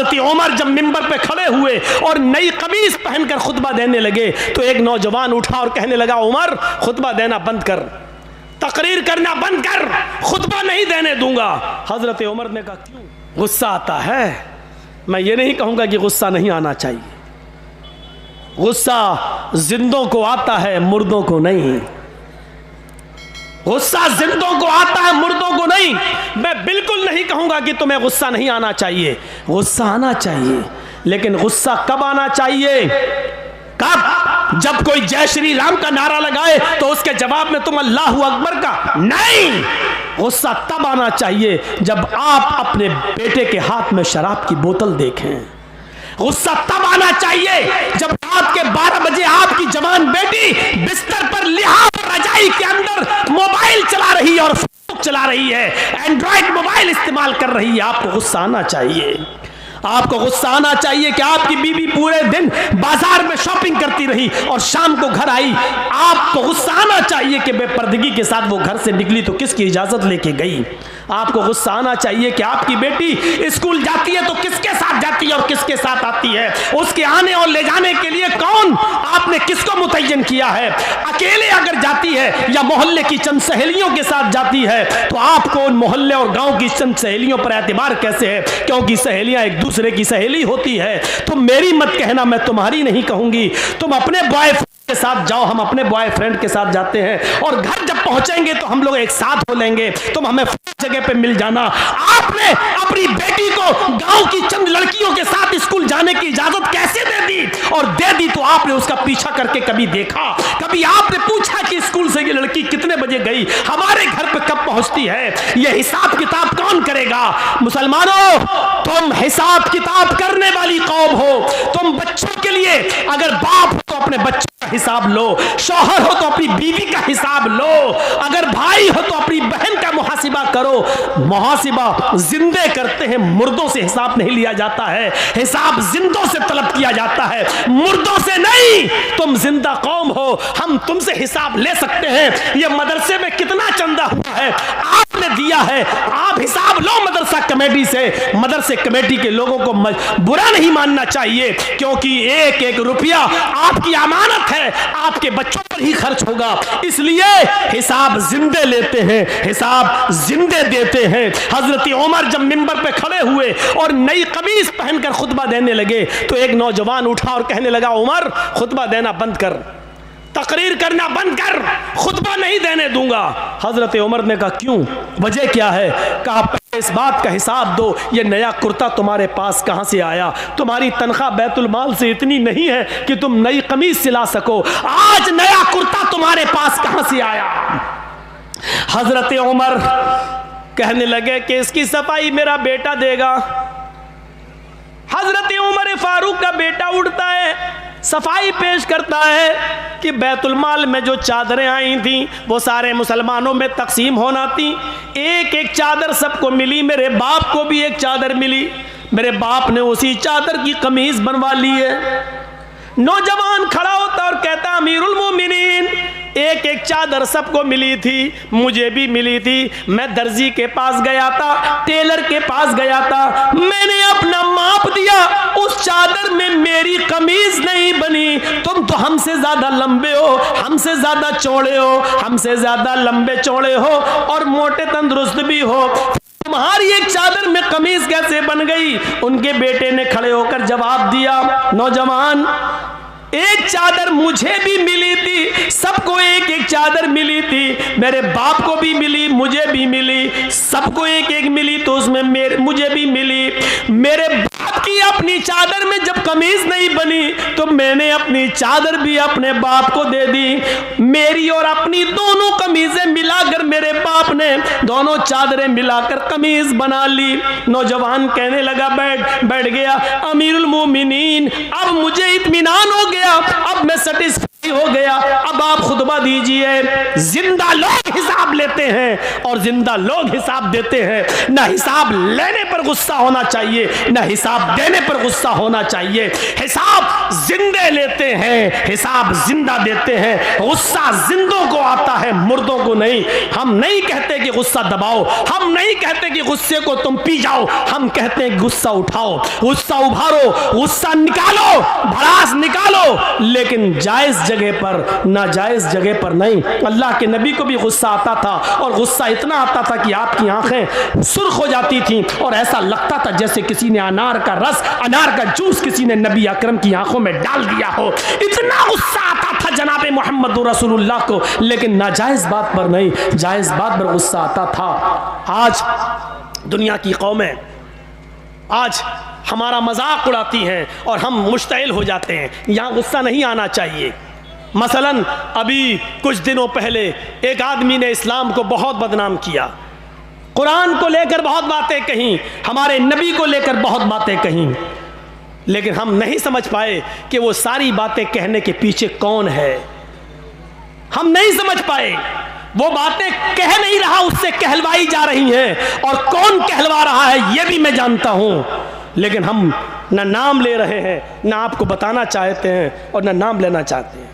हजरत उमर जब मिंबर पे खड़े हुए और नई कमीज पहनकर खुतबा देने लगे तो एक नौजवान उठा और कहने लगा, उमर खुतबा देना बंद कर, तकरीर करना बंद कर, खुतबा नहीं देने दूंगा। हजरत उमर ने कहा, क्यों? गुस्सा आता है? मैं ये नहीं कहूंगा कि गुस्सा नहीं आना चाहिए, गुस्सा जिंदों को आता है, मुर्दों को नहीं। गुस्सा जिंदों को आता है, मुर्दों को नहीं। मैं बिल्कुल नहीं कहूंगा कि तुम्हें गुस्सा नहीं आना चाहिए, गुस्सा आना चाहिए, लेकिन गुस्सा कब आना चाहिए? कब? जब कोई जय श्री राम का नारा लगाए तो उसके जवाब में तुम अल्लाहू अकबर का नहीं। गुस्सा तब आना चाहिए जब आप अपने बेटे के हाथ में शराब की बोतल देखें। गुस्सा तब आना चाहिए जब रात के 12 बजे आपकी जवान बेटी बिस्तर पर लिहाज रजाई के अंदर मोबाइल चला रही है और फेसबुक चला रही है, एंड्रॉइड मोबाइल इस्तेमाल कर रही है। आपको गुस्सा आना चाहिए। आपको गुस्सा आना चाहिए कि आपकी बीवी पूरे दिन बाजार में शॉपिंग करती रही और शाम को घर आई। आपको गुस्सा आना चाहिए कि बेपर्दगी के साथ वो घर से निकली तो किसकी इजाजत लेके गई। आपको गुस्सा आना चाहिए कि आपकी बेटी स्कूल जाती है तो किसके साथ जाती है और किसके साथ आती है। उसके आने और ले जाने के लिए कौन, आपने किसको मुतय्यन किया है। अकेले अगर जाती है या मोहल्ले की चंद सहेलियों के साथ जाती है तो आपको उन मोहल्ले और गांव की चंद सहेलियों पर एतबार कैसे है? क्योंकि सहेलियां एक दूसरे की सहेली होती है। तुम मेरी मत कहना, मैं तुम्हारी नहीं कहूंगी। तुम अपने बॉयफ्रेंड के साथ जाओ, हम अपने बॉयफ्रेंड के साथ जाते हैं और घर जब पहुंचेंगे तो हम लोग एक साथ हो लेंगे, तुम हमें जगह पे मिल जाना। आपने अपनी बेटी को गांव की चंद लड़कियों के साथ स्कूल जाने की इजाजत कैसे दे दी? और दे दी तो आपने उसका पीछा करके कभी देखा? कभी आपने पूछा कि स्कूल से ये लड़की कितने बजे गई, हमारे घर पे कब पहुंचती है? ये हिसाब किताब कौन करेगा? मुसलमानों, तुम हिसाब किताब करने वाली कौम हो। तुम बच्चों के लिए अगर बाप हो तो अपने बच्चों का हिसाब लो, शौहर हो तो अपनी बीवी का हिसाब लो, अगर भाई हो तो अपनी बहन का मुहासिबा करो। मुहासिबा जिंदे करते हैं, मुर्दों से हिसाब नहीं लिया जाता है। हिसाब जिंदों से तलब किया जाता है, मुर्दों से नहीं। तुम जिंदा कौम हो, हम तुमसे हिसाब ले सकते हैं। ये मदरसे में कितना चंदा हुआ है आपने दिया है, आप हिसाब लो मदरसा कमेटी से। मदरसे कमेटी के लोगों को बुरा नहीं मानना चाहिए, क्योंकि एक एक रुपया आपकी अमानत है, आपके बच्चों पर ही खर्च होगा। इसलिए हिसाब जिंदे लेते हैं, हिसाब जिंदे देते हैं। हजरत उमर जब मिंबर पे खड़े हुए और नई कमीज पहनकर खुतबा देने लगे तो एक नौजवान उठा और कहने लगा, उमर खुतबा देना बंद कर, तकरीर करना बंद कर, खुतबा नहीं देने दूंगा। हजरत उमर ने कहा, क्यों? वजह क्या है? कहा, इस बात का हिसाब दो, ये नया कुर्ता तुम्हारे पास कहां से आया? तुम्हारी तनख्वाह बैतुल माल से इतनी नहीं है कि तुम नई कमीज सिला सको। आज नया कुर्ता तुम्हारे पास कहां से आया? हजरत उमर कहने लगे कि इसकी सफाई मेरा बेटा देगा। हजरत उमर फारूक का बेटा उठता है, सफाई पेश करता है कि बैतुल माल में जो चादरें आई थी वो सारे मुसलमानों में तकसीम होना थी। एक एक चादर सबको मिली, मेरे बाप को भी एक चादर मिली। मेरे बाप ने उसी चादर की कमीज बनवा ली है। नौजवान खड़ा होता और कहता, अमीरुल मोमिनीन, एक एक चादर सबको मिली थी, मुझे भी मिली थी। मैं दर्जी के पास गया था, टेलर के पास गया था, मैंने अपना माप दिया, उस चादर में मेरी कमीज नहीं बनी। तुम तो हमसे ज्यादा लंबे हो, हमसे ज्यादा चौड़े हो, हमसे ज्यादा लंबे चौड़े हो और मोटे तंदुरुस्त भी हो, तुम्हारी एक चादर में कमीज कैसे बन गई? उनके बेटे ने खड़े होकर जवाब दिया, नौजवान, एक चादर मुझे भी मिली थी, सबको एक एक चादर मिली थी, मेरे बाप को भी मिली, मुझे भी मिली, सबको एक एक मिली तो उसमें मुझे भी मिली। मेरे बाप की अपनी चादर में जब कमीज नहीं बनी तो मैंने अपनी चादर भी अपने बाप को दे दी। मेरी और अपनी दोनों कमीजें मिलाकर मेरे बाप ने दोनों चादरें मिलाकर कमीज बना ली। नौजवान कहने लगा, बैठ गया, अमीरुल मोमिनीन, अब मुझे इत्मीनान हो गया, अब मैं सेटिस्फाई हो गया, अब आप खुतबा दीजिए। जिंदा लोग हिसाब लेते देते हैं और जिंदा लोग हिसाब देते हैं। ना हिसाब लेने पर गुस्सा होना चाहिए, ना हिसाब देने पर गुस्सा होना चाहिए। हिसाब जिंदे लेते हैं, हिसाब जिंदा देते हैं। गुस्सा जिंदों को आता है, मुर्दों को नहीं। हम नहीं कहते कि गुस्सा दबाओ, हम नहीं कहते कि गुस्से को तुम पी जाओ, हम कहते हैं गुस्सा उठाओ, गुस्सा उभारो, गुस्सा निकालो, भड़ास निकालो, लेकिन जायज जगह पर, नाजायज जगह पर नहीं। अल्लाह के नबी को भी गुस्सा आता था और गुस्सा इतना आता था कि आपकी आंखें सुर्ख हो जाती थी और ऐसा लगता था जैसे किसी ने अनार का रस, अनार का जूस किसी ने नबी अकरम की आंखों में डाल दिया हो। इतना गुस्सा आता था जनाबे मोहम्मद रसूलुल्लाह को, लेकिन नाजायज बात पर नहीं, जायज बात पर गुस्सा आता था। आज दुनिया की कौमें आज हमारा मजाक उड़ाती हैं और हम मुश्तइल हो जाते हैं। यहाँ गुस्सा नहीं आना चाहिए। मसलन अभी कुछ दिनों पहले एक आदमी ने इस्लाम को बहुत बदनाम किया, कुरान को लेकर बहुत बातें कहीं, हमारे नबी को लेकर बहुत बातें कहीं, लेकिन हम नहीं समझ पाए कि वो सारी बातें कहने के पीछे कौन है। हम नहीं समझ पाए, वो बातें कह नहीं रहा, उससे कहलवाई जा रही हैं, और कौन कहलवा रहा है ये भी मैं जानता हूं, लेकिन हम न नाम ले रहे हैं, न आपको बताना चाहते हैं और न नाम लेना चाहते हैं।